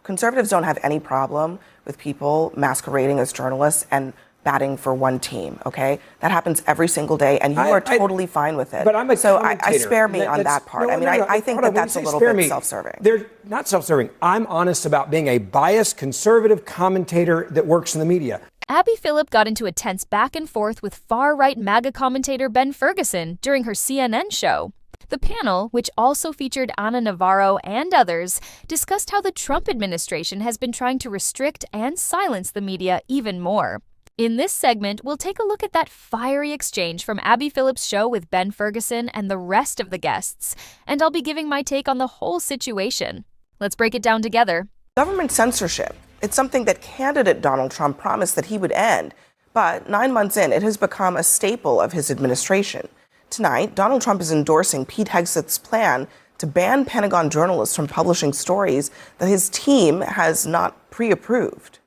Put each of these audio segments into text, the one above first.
conservatives don't have any problem with people masquerading as journalists and batting for one team, okay? That happens every single day, and you are totally fine with it. But I'm a commentator. I spare me on that part. I think that's a little bit self-serving. They're not self-serving. I'm honest about being a biased conservative commentator that works in the media. Abby Phillip got into a tense back and forth with far-right MAGA commentator Ben Ferguson during her CNN show. The panel, which also featured Ana Navarro and others, discussed how the Trump administration has been trying to restrict and silence the media even more. In this segment, we'll take a look at that fiery exchange from Abby Phillip's show with Ben Ferguson and the rest of the guests, and I'll be giving my take on the whole situation. Let's break it down together. Government censorship. It's something that candidate Donald Trump promised that he would end, but 9 months in, it has become a staple of his administration. Tonight, Donald Trump is endorsing Pete Hegseth's plan to ban Pentagon journalists from publishing stories that his team has not pre-approved.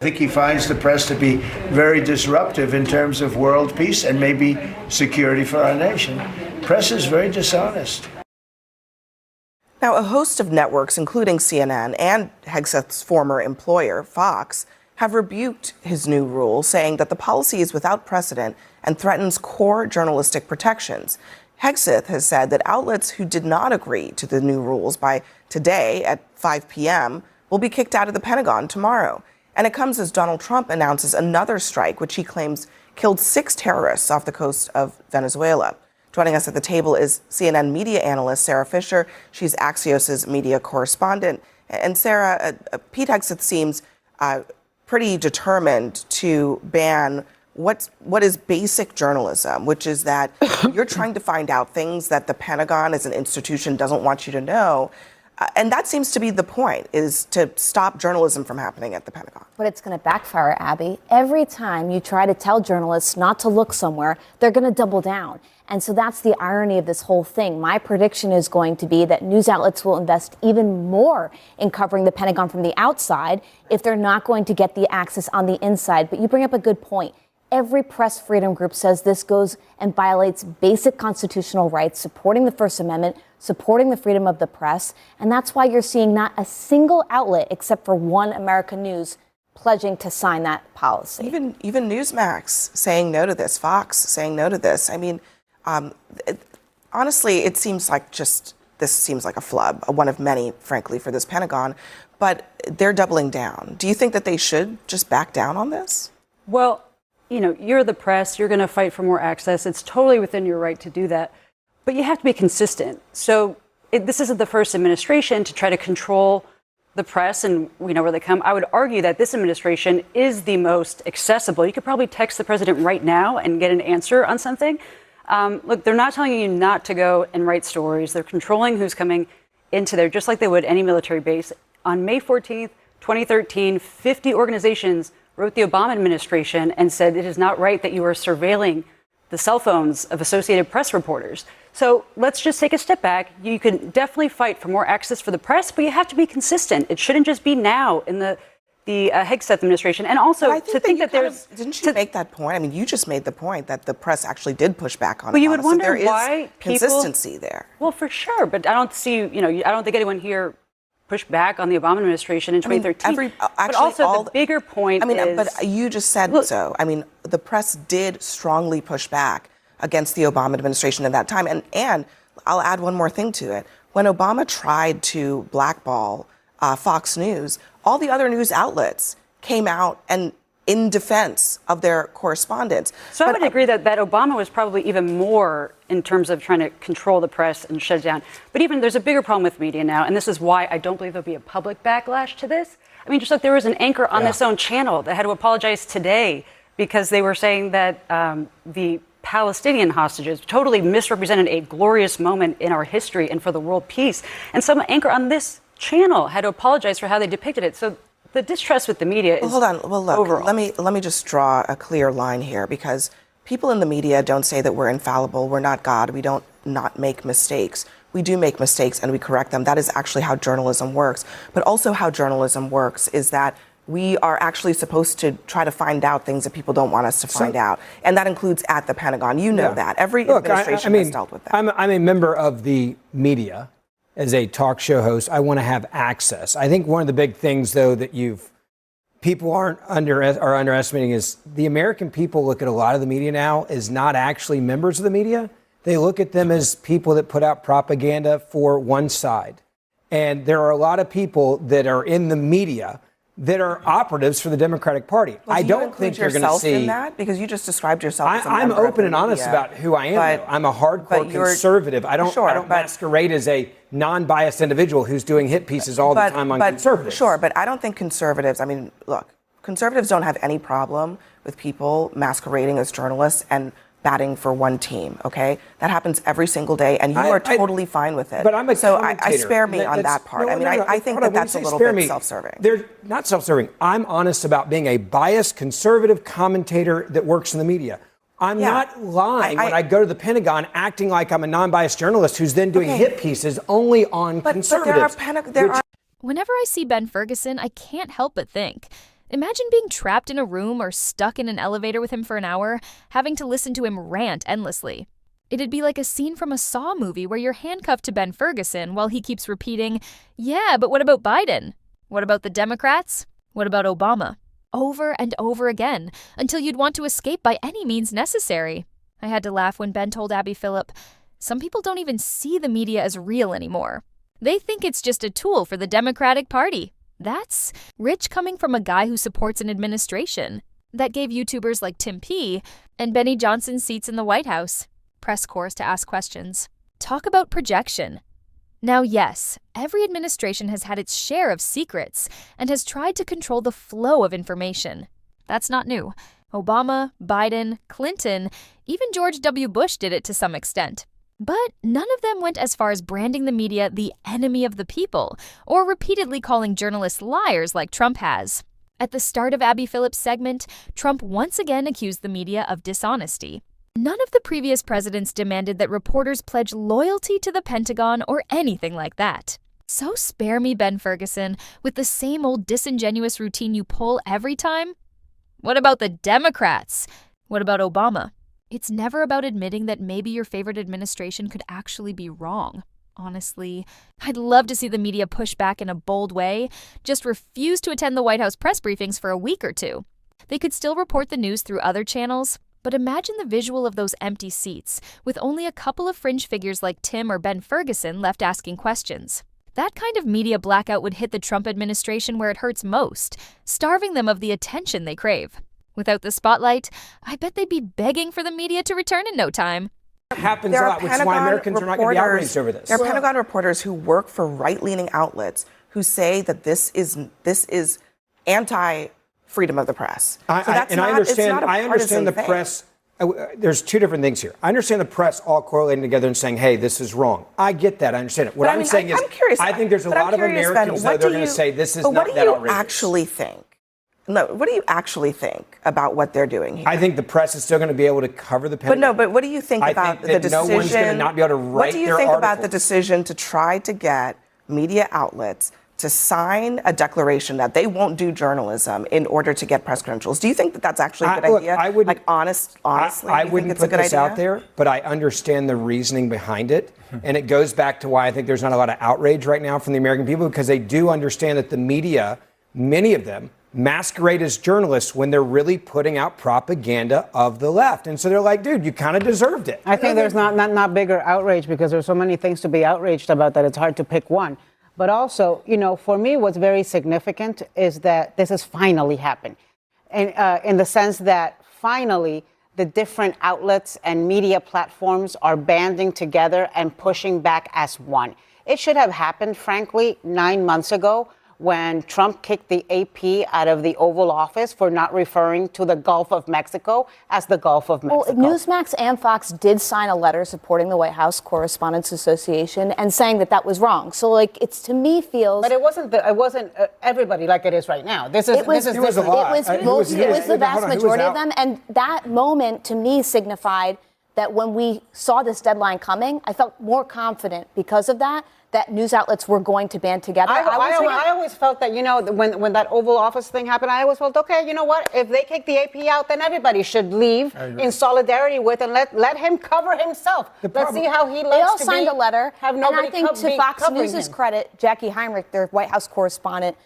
I think he finds the press to be very disruptive in terms of world peace and maybe security for our nation. Press is very dishonest. Now, a host of networks, including CNN and Hegseth's former employer, Fox, have rebuked his new rule, saying that the policy is without precedent and threatens core journalistic protections. Hegseth has said that outlets who did not agree to the new rules by today at 5 p.m. will be kicked out of the Pentagon tomorrow. And it comes as Donald Trump announces another strike, which he claims killed 6 terrorists off the coast of Venezuela. Joining us at the table is CNN media analyst Sarah Fisher. She's Axios's media correspondent. And Sarah, Pete Hegseth seems pretty determined to ban what is basic journalism, which is that you're trying to find out things that the Pentagon as an institution doesn't want you to know. And that seems to be the point, is to stop journalism from happening at the Pentagon. But it's going to backfire, Abby. Every time you try to tell journalists not to look somewhere, they're going to double down. And so that's the irony of this whole thing. My prediction is going to be that news outlets will invest even more in covering the Pentagon from the outside if they're not going to get the access on the inside. But you bring up a good point. Every press freedom group says this goes and violates basic constitutional rights, supporting the First Amendment, supporting the freedom of the press. And that's why you're seeing not a single outlet, except for One America News, pledging to sign that policy. Even Newsmax saying no to this, Fox saying no to this. I mean, honestly, it seems like this seems like a flub, one of many, frankly, for this Pentagon. But they're doubling down. Do you think that they should just back down on this? Well, you know, you're the press, you're going to fight for more access. It's totally within your right to do that. But you have to be consistent. So this isn't the first administration to try to control the press, and we know where they come. I would argue that this administration is the most accessible. You could probably text the president right now and get an answer on something. Look, they're not telling you not to go and write stories. They're controlling who's coming into there, just like they would any military base. On May 14th, 2013, 50 organizations wrote the Obama administration and said it is not right that you are surveilling the cell phones of Associated Press reporters. So let's just take a step back. You can definitely fight for more access for the press, but you have to be consistent. It shouldn't just be now in the Hegseth administration. And also to think that there's... Didn't you make that point? I mean, you just made the point that the press actually did push back on it. But you would wonder so there why is consistency there. Well, for sure. But I don't see, I don't think anyone here pushed back on the Obama administration in 2013. But also the bigger point is... But you just said so. I mean, the press did strongly push back against the Obama administration at that time. And I'll add one more thing to it. When Obama tried to blackball Fox News, all the other news outlets came out and in defense of their correspondents. So I would agree that Obama was probably even more in terms of trying to control the press and shut it down. But even there's a bigger problem with media now, and this is why I don't believe there'll be a public backlash to this. I mean, just like there was an anchor on this own channel that had to apologize today because they were saying that the Palestinian hostages totally misrepresented a glorious moment in our history and for the world peace. And some anchor on this channel had to apologize for how they depicted it. So the distrust with the media is hold on. Well, look, overall. let me just draw a clear line here, because people in the media don't say that we're infallible. We're not God. We don't not make mistakes. We do make mistakes and we correct them. That is actually how journalism works. But also how journalism works is that we are actually supposed to try to find out things that people don't want us to find out. And that includes at the Pentagon. You know that. Every administration has dealt with that. I'm a member of the media. as a talk show host, I want to have access. I think one of the big things, though, that people are underestimating is the American people look at a lot of the media now as not actually members of the media. They look at them as people that put out propaganda for one side. And there are a lot of people that are in the media that are operatives for the Democratic Party. Well, I don't think you're going to see in that, because you just described yourself as a I'm member of open the and honest media, about who I am. I'm a hardcore conservative. I don't masquerade as a non-biased individual who's doing hit pieces all the time on conservatives. Sure, but I don't think conservatives, I mean, look, conservatives don't have any problem with people masquerading as journalists and batting for one team, okay? That happens every single day, and you are totally fine with it. But I'm a commentator. I spare me on that part. I think that's a little bit self-serving. They're not self-serving. I'm honest about being a biased conservative commentator that works in the media. I'm not lying when I go to the Pentagon acting like I'm a non-biased journalist who's then doing hit pieces only on conservatives. Whenever I see Ben Ferguson, I can't help but think, imagine being trapped in a room or stuck in an elevator with him for an hour, having to listen to him rant endlessly. It'd be like a scene from a Saw movie where you're handcuffed to Ben Ferguson while he keeps repeating, "Yeah, but what about Biden? What about the Democrats? What about Obama?" Over and over again, until you'd want to escape by any means necessary. I had to laugh when Ben told Abby Phillip, "Some people don't even see the media as real anymore. They think it's just a tool for the Democratic Party." That's rich coming from a guy who supports an administration that gave YouTubers like Tim P. and Benny Johnson seats in the White House, press corps to ask questions. Talk about projection. Now, yes, every administration has had its share of secrets and has tried to control the flow of information. That's not new. Obama, Biden, Clinton, even George W. Bush did it to some extent. But none of them went as far as branding the media the enemy of the people, or repeatedly calling journalists liars like Trump has. At the start of Abby Phillip's segment, Trump once again accused the media of dishonesty. None of the previous presidents demanded that reporters pledge loyalty to the Pentagon or anything like that. So spare me, Ben Ferguson, with the same old disingenuous routine you pull every time. What about the Democrats? What about Obama? It's never about admitting that maybe your favorite administration could actually be wrong. Honestly, I'd love to see the media push back in a bold way, just refuse to attend the White House press briefings for a week or two. They could still report the news through other channels, but imagine the visual of those empty seats, with only a couple of fringe figures like Tim or Ben Ferguson left asking questions. That kind of media blackout would hit the Trump administration where it hurts most, starving them of the attention they crave. Without the spotlight, I bet they'd be begging for the media to return in no time. It happens a lot, which is why Americans are not going to be outraged over this. There are Pentagon reporters who work for right-leaning outlets who say that this is anti-freedom of the press. I understand the press. There's two different things here. I understand the press all correlating together and saying, "Hey, this is wrong." I get that. I understand it. What I'm saying is, I think there's a lot of Americans that are going to say this is not that outrageous. What do you actually think? No, what do you actually think about what they're doing here? I think the press is still going to be able to cover the Pentagon. But what do you think about the decision? No one's going to not be able to write their What do you think articles about the decision to try to get media outlets to sign a declaration that they won't do journalism in order to get press credentials? Do you think that that's actually a good idea? Honestly, I wouldn't put this out there, but I understand the reasoning behind it. And it goes back to why I think there's not a lot of outrage right now from the American people, because they do understand that the media, many of them, masquerade as journalists when they're really putting out propaganda of the left. And so they're like, dude, you kind of deserved it. I think there's not bigger outrage, because there's so many things to be outraged about that it's hard to pick one. But also, for me, what's very significant is that this has finally happened. And in the sense that finally the different outlets and media platforms are banding together and pushing back as one. It should have happened, frankly, 9 months ago, when Trump kicked the AP out of the Oval Office for not referring to the Gulf of Mexico as the Gulf of Mexico. Well, Newsmax and Fox did sign a letter supporting the White House Correspondents Association and saying that was wrong. So, it's, to me, feels. But it wasn't everybody like it is right now. It was the vast majority of them, and that moment to me signified that when we saw this deadline coming, I felt more confident because of that that news outlets were going to band together. I always felt that, when that Oval Office thing happened, I always felt, okay, you know what? If they kick the AP out, then everybody should leave in solidarity with and let him cover himself. Let's see how he They all likes to signed a letter. Have And nobody I think to Fox covering News' him. credit, Jackie Heinrich, their White House correspondent,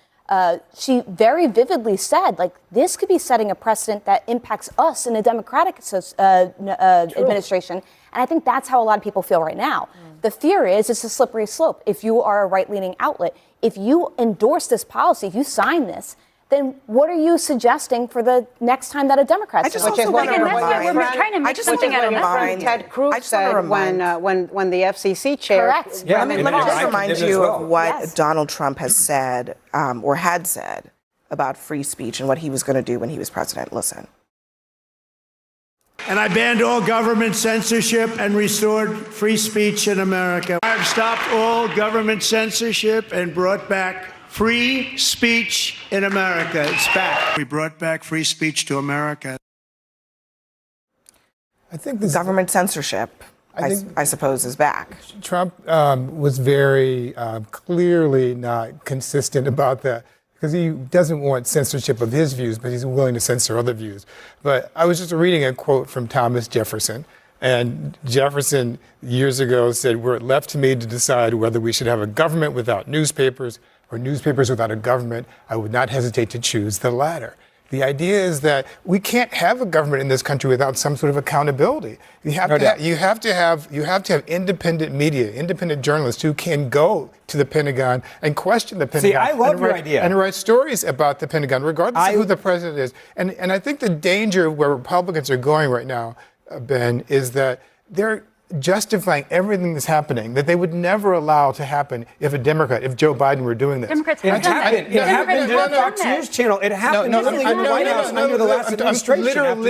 she very vividly said, like, this could be setting a precedent that impacts us in a Democratic administration. And I think that's how a lot of people feel right now. The fear is it's a slippery slope. If you are a right-leaning outlet, if you endorse this policy, if you sign this, then what are you suggesting for the next time that a Democrat I just signs it? also want to Again, that's why remind. we're trying to make something out of nothing. Ted Cruz said when the FCC chair. Correct. Yeah, I mean, let me just I remind did as you well. of what Yes. Donald Trump has said or had said about free speech and what he was going to do when he was president. Listen. And I banned all government censorship and restored free speech in America. I've stopped all government censorship and brought back free speech in America. It's back. We brought back free speech to America. I think this Government censorship, I suppose, is back. Trump was very clearly not consistent about that because he doesn't want censorship of his views, but he's willing to censor other views. But I was just reading a quote from Thomas Jefferson, and Jefferson years ago said, "Were it left to me to decide whether we should have a government without newspapers or newspapers without a government, I would not hesitate to choose the latter." The idea is that we can't have a government in this country without some sort of accountability. You have to have independent media, independent journalists who can go to the Pentagon and question the Pentagon. I love your idea. And write stories about the Pentagon, regardless of who the president is. And I think the danger where Republicans are going right now, Ben, is that they're justifying everything that's happening that they would never allow to happen if Joe Biden were doing this. Democrats It have done that. happened. It happened in the Democrats have Fox done that. News channel. It happened in the White House under the last administration. And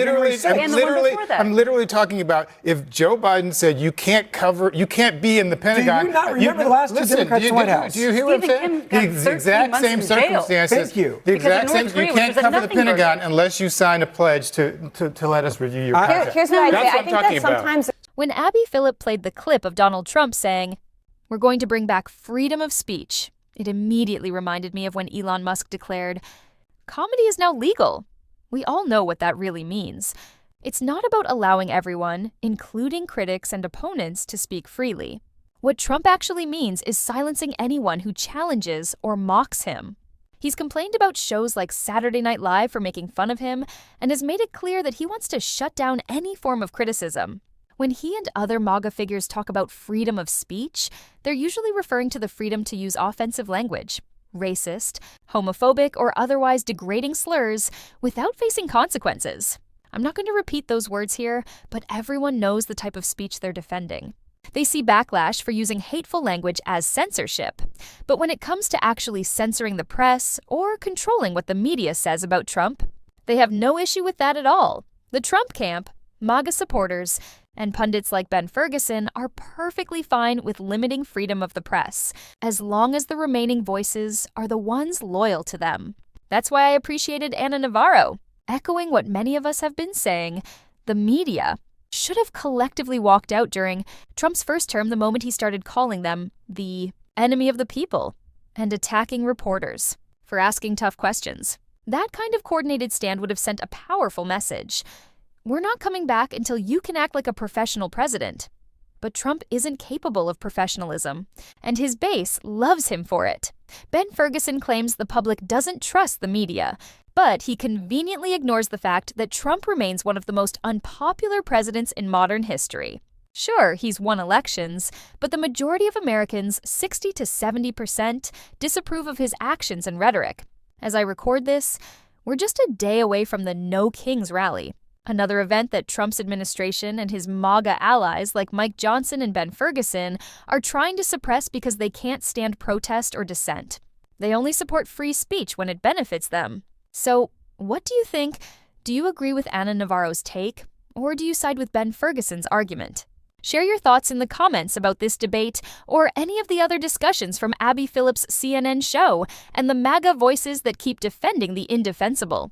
the one before that. I'm literally talking about if Joe Biden said you can't be in the Pentagon. Do you not remember the last two Democrats in the White House? Do you hear what I'm Stephen saying? Kim got The 13 exact months same in jail. circumstances. Thank you. The Because exact in same. North Korea, You which can't was a cover the nothing Pentagon burger. unless you sign a pledge to let us review your content. Here's what I'd say. That's what I I'm think talking that about. sometimes When Abby Phillip played the clip of Donald Trump saying, "We're going to bring back freedom of speech," it immediately reminded me of when Elon Musk declared, "Comedy is now legal." We all know what that really means. It's not about allowing everyone, including critics and opponents, to speak freely. What Trump actually means is silencing anyone who challenges or mocks him. He's complained about shows like Saturday Night Live for making fun of him and has made it clear that he wants to shut down any form of criticism. When he and other MAGA figures talk about freedom of speech, they're usually referring to the freedom to use offensive language, racist, homophobic, or otherwise degrading slurs without facing consequences. I'm not going to repeat those words here, but everyone knows the type of speech they're defending. They see backlash for using hateful language as censorship. But when it comes to actually censoring the press or controlling what the media says about Trump, they have no issue with that at all. The Trump camp, MAGA supporters, and pundits like Ben Ferguson are perfectly fine with limiting freedom of the press, as long as the remaining voices are the ones loyal to them. That's why I appreciated Ana Navarro, echoing what many of us have been saying. The media should have collectively walked out during Trump's first term the moment he started calling them the enemy of the people and attacking reporters for asking tough questions. That kind of coordinated stand would have sent a powerful message. We're not coming back until you can act like a professional president. But Trump isn't capable of professionalism, and his base loves him for it. Ben Ferguson claims the public doesn't trust the media, but he conveniently ignores the fact that Trump remains one of the most unpopular presidents in modern history. Sure, he's won elections, but the majority of Americans, 60 to 70%, disapprove of his actions and rhetoric. As I record this, we're just a day away from the No Kings rally, another event that Trump's administration and his MAGA allies like Mike Johnson and Ben Ferguson are trying to suppress because they can't stand protest or dissent. They only support free speech when it benefits them. So, what do you think? Do you agree with Ana Navarro's take, or do you side with Ben Ferguson's argument? Share your thoughts in the comments about this debate or any of the other discussions from Abby Phillip's CNN show and the MAGA voices that keep defending the indefensible.